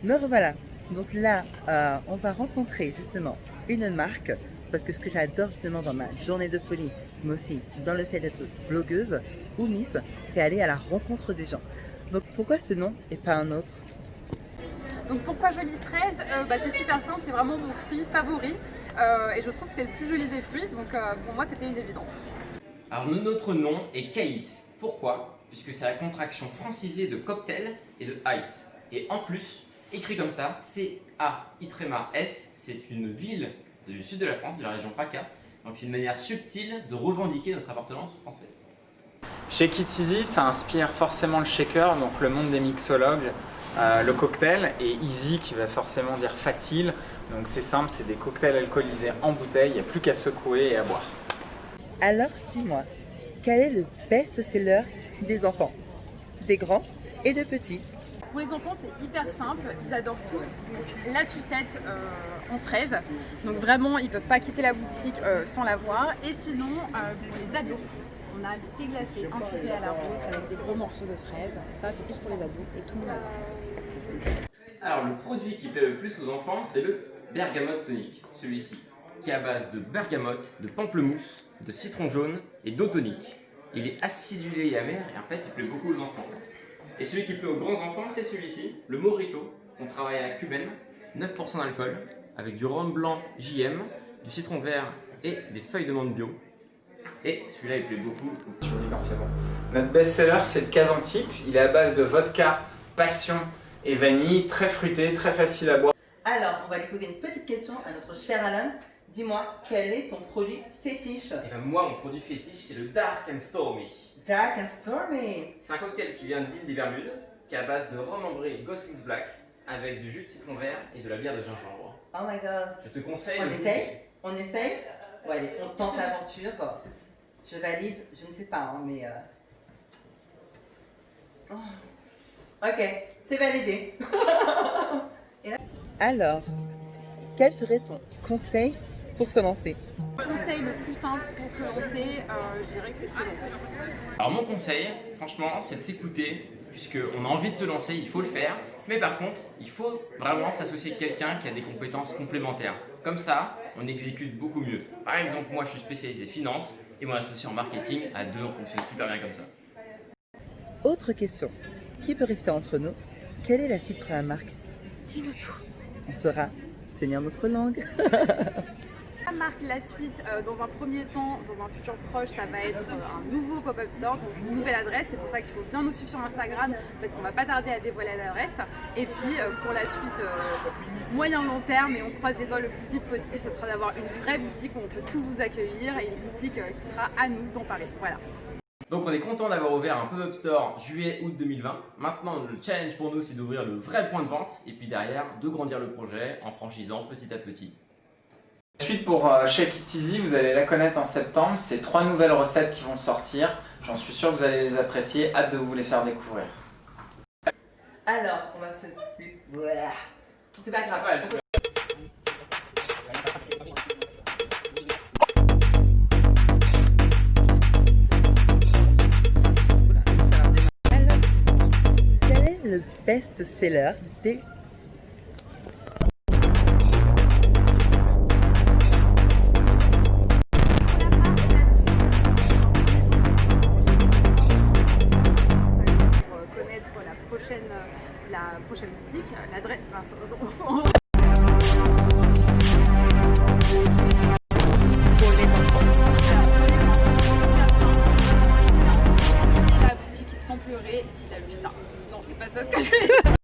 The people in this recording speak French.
Me revoilà. Donc là, on va rencontrer justement une marque, parce que ce que j'adore justement dans ma journée de folie, mais aussi dans le fait d'être blogueuse ou Miss, c'est aller à la rencontre des gens. Donc pourquoi ce nom et pas un autre? Donc pourquoi jolie fraise? C'est super simple, c'est vraiment mon fruit favori et je trouve que c'est le plus joli des fruits, donc pour moi c'était une évidence. Alors notre nom est Caïs. Pourquoi? Puisque c'est la contraction francisée de cocktail et de ice. Et en plus, écrit comme ça, C-A-I-S, c'est une ville du sud de la France, de la région PACA. Donc c'est une manière subtile de revendiquer notre appartenance française. Shake It Easy, ça inspire forcément le shaker, donc le monde des mixologues, le cocktail, et easy qui va forcément dire facile. Donc c'est simple, c'est des cocktails alcoolisés en bouteille, il n'y a plus qu'à secouer et à boire. Alors dis-moi, quel est le best-seller des enfants, des grands et des petits? Pour les enfants c'est hyper simple, ils adorent tous donc, la sucette en fraise, donc vraiment ils ne peuvent pas quitter la boutique sans la voir. Et sinon pour les ados, on a le thé glacé infusé à la rose avec des gros morceaux de fraises, ça c'est plus pour les ados et tout le monde adore. Alors le produit qui plaît le plus aux enfants, c'est le bergamote tonique, celui-ci, qui est à base de bergamote, de pamplemousse, de citron jaune et d'eau tonique. Il est acidulé et amer et en fait il plaît beaucoup aux enfants. Et celui qui plaît aux grands enfants, c'est celui-ci, le Morito. On travaille à la cubaine, 9% d'alcool, avec du rhum blanc JM, du citron vert et des feuilles de menthe bio. Et celui-là il plaît beaucoup. Tu me dis quand c'est bon. Notre best-seller, c'est le Kazantip. Il est à base de vodka, passion et vanille, très fruité, très facile à boire. Alors, on va lui poser une petite question à notre cher Alan. Dis-moi, quel est ton produit fétiche? Et ben moi, mon produit fétiche, c'est le Dark and Stormy. Dark and Stormy. C'est un cocktail qui vient d'île des Bermudes, qui est à base de rhum ambré Gosling's Black, avec du jus de citron vert et de la bière de gingembre. Oh my god. Je te conseille On de essaye? goûter. On essaye? Ouais, allez, on tente l'aventure. Je valide, je ne sais pas, hein, mais... Oh. Ok, c'est validé. Alors, quel serait ton conseil pour se lancer? Le conseil le plus simple pour se lancer, je dirais que c'est de se lancer. Alors mon conseil, franchement, c'est de s'écouter, puisqu'on a envie de se lancer, il faut le faire. Mais par contre, il faut vraiment s'associer avec quelqu'un qui a des compétences complémentaires. Comme ça, on exécute beaucoup mieux. Par exemple, moi je suis spécialisé finance et mon associé en marketing, à deux on fonctionne super bien comme ça. Autre question, qui peut rester entre nous? Quelle est la suite pour la marque? Dis-nous tout. On saura tenir notre langue. La marque, la suite, dans un premier temps, dans un futur proche, ça va être un nouveau pop-up store, donc une nouvelle adresse. C'est pour ça qu'il faut bien nous suivre sur Instagram parce qu'on va pas tarder à dévoiler l'adresse. Et puis pour la suite, moyen-long terme, et on croise les doigts le plus vite possible, ce sera d'avoir une vraie boutique où on peut tous vous accueillir et une boutique qui sera à nous dans Paris. Voilà. Donc on est content d'avoir ouvert un pop-up store juillet-août 2020. Maintenant le challenge pour nous c'est d'ouvrir le vrai point de vente et puis derrière de grandir le projet en franchisant petit à petit. Ensuite pour Shake It Easy, vous allez la connaître en septembre. C'est 3 nouvelles recettes qui vont sortir. J'en suis sûr que vous allez les apprécier. Hâte de vous les faire découvrir. Alors, on va se... Voilà. C'est pas grave. Ouais, Alors, quel est le best-seller des... La prochaine boutique, l'adresse. pour les enfants? La boutique sans pleurer si t'as vu ça. Non, c'est pas ça ce que je vais dire.